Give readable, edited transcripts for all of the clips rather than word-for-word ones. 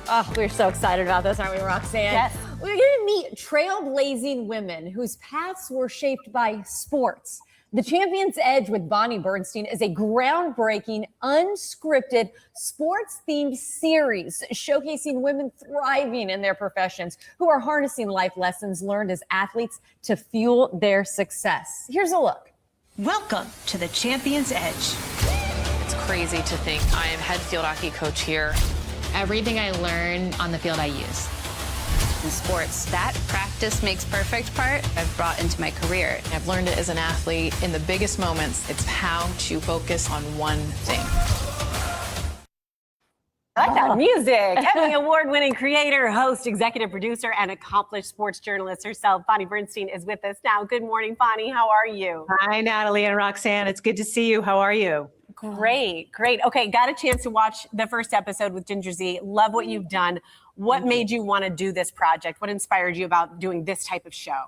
Oh, we're so excited about this, aren't we, Roxanne? Yes. We're going to meet trailblazing women whose paths were shaped by sports. The Champion's Edge with Bonnie Bernstein is a groundbreaking, unscripted, sports-themed series showcasing women thriving in their professions who are harnessing life lessons learned as athletes to fuel their success. Here's a look. Welcome to the Champion's Edge. It's crazy to think I am head field hockey coach here. Everything I learn on the field I use. In sports, that practice makes perfect part I've brought into my career. I've learned it as an athlete. In the biggest moments, it's how to focus on one thing. I like that music. Emmy Award-winning creator, host, executive producer, and accomplished sports journalist herself, Bonnie Bernstein, is with us now. Good morning, Bonnie. How are you? Hi, Natalie and Roxanne. It's good to see you. How are you? Great, great. Okay, got a chance to watch the first episode with Ginger Zee. Love what you've done. What made you want to do this project? What inspired you about doing this type of show?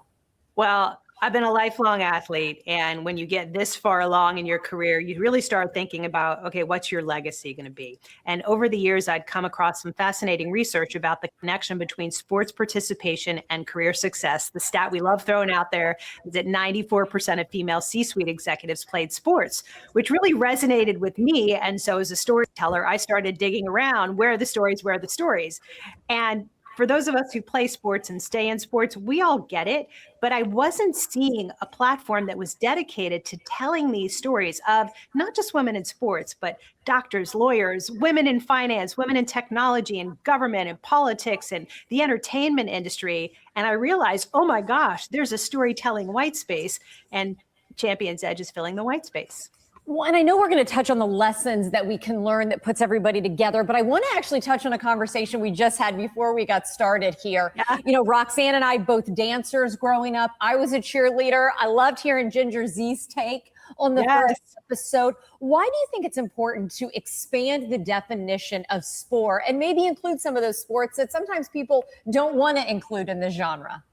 Well, I've been a lifelong athlete, and when you get this far along in your career, you really start thinking about, okay, what's your legacy going to be? And over the years, I'd come across some fascinating research about the connection between sports participation and career success. The stat we love throwing out there is that 94% of female C-suite executives played sports, which really resonated with me. And so as a storyteller, I started digging around, where are the stories? And for those of us who play sports and stay in sports, we all get it, but I wasn't seeing a platform that was dedicated to telling these stories of not just women in sports, but doctors, lawyers, women in finance, women in technology and government and politics and the entertainment industry. And I realized, oh my gosh, there's a storytelling white space, and Champion's Edge is filling the white space. Well, and I know we're going to touch on the lessons that we can learn that puts everybody together, but I want to actually touch on a conversation we just had before we got started here. Yeah. You know, Roxanne and I, both dancers growing up. I was a cheerleader. I loved hearing Ginger Zee's take on the first episode. Why do you think it's important to expand the definition of sport and maybe include some of those sports that sometimes people don't want to include in the genre?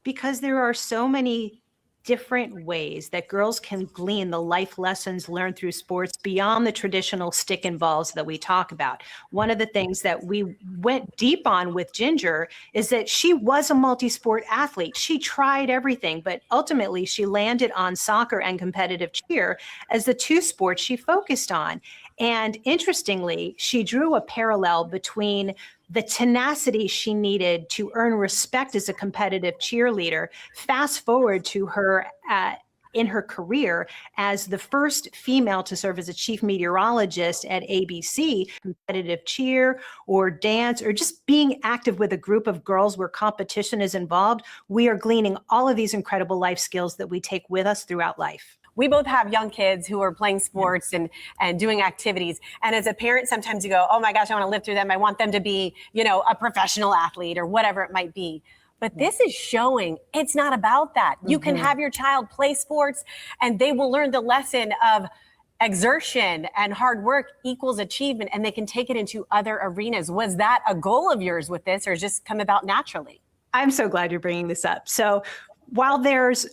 Because there are so many different ways that girls can glean the life lessons learned through sports beyond the traditional stick and balls that we talk about. One of the things that we went deep on with Ginger is that she was a multi-sport athlete. She tried everything, but ultimately she landed on soccer and competitive cheer as the two sports she focused on. And interestingly, she drew a parallel between the tenacity she needed to earn respect as a competitive cheerleader. Fast forward to her in her career as the first female to serve as a chief meteorologist at ABC, competitive cheer or dance or just being active with a group of girls where competition is involved. We are gleaning all of these incredible life skills that we take with us throughout life. We both have young kids who are playing sports and doing activities. And as a parent, sometimes you go, oh my gosh, I want to live through them. I want them to be, you know, a professional athlete or whatever it might be. But this is showing it's not about that. You can have your child play sports and they will learn the lesson of exertion and hard work equals achievement, and they can take it into other arenas. Was that a goal of yours with this, or just come about naturally? I'm so glad you're bringing this up. So while there's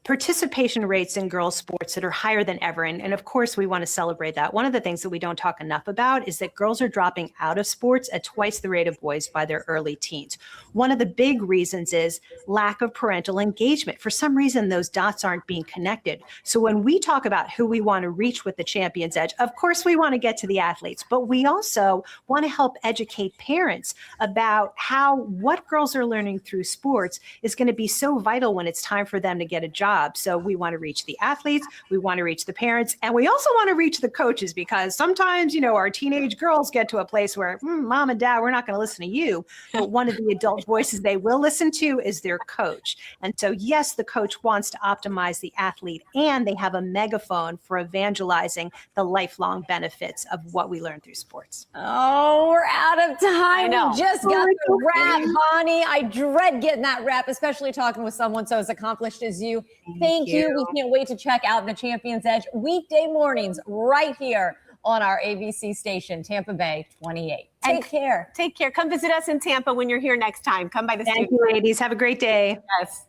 participation rates in girls' sports that are higher than ever. And of course, we want to celebrate that. One of the things that we don't talk enough about is that girls are dropping out of sports at twice the rate of boys by their early teens. One of the big reasons is lack of parental engagement. For some reason, those dots aren't being connected. So when we talk about who we want to reach with the Champion's Edge, of course, we want to get to the athletes, but we also want to help educate parents about how what girls are learning through sports is going to be so vital when it's time for them to get a job. So we want to reach the athletes, we want to reach the parents, and we also want to reach the coaches, because sometimes, you know, our teenage girls get to a place where mom and dad, we're not going to listen to you. But one of the adult voices they will listen to is their coach. And so, yes, the coach wants to optimize the athlete, and they have a megaphone for evangelizing the lifelong benefits of what we learn through sports. Oh, we're out of time. I know. We just got the wrap, Bonnie. I dread getting that wrap, especially talking with someone so as accomplished as you. Thank you. We can't wait to check out the Champion's Edge weekday mornings right here on our ABC station, Tampa Bay 28. Take care. Take care. Come visit us in Tampa when you're here next time. Come by the studio. Thank you, ladies. Have a great day. Yes.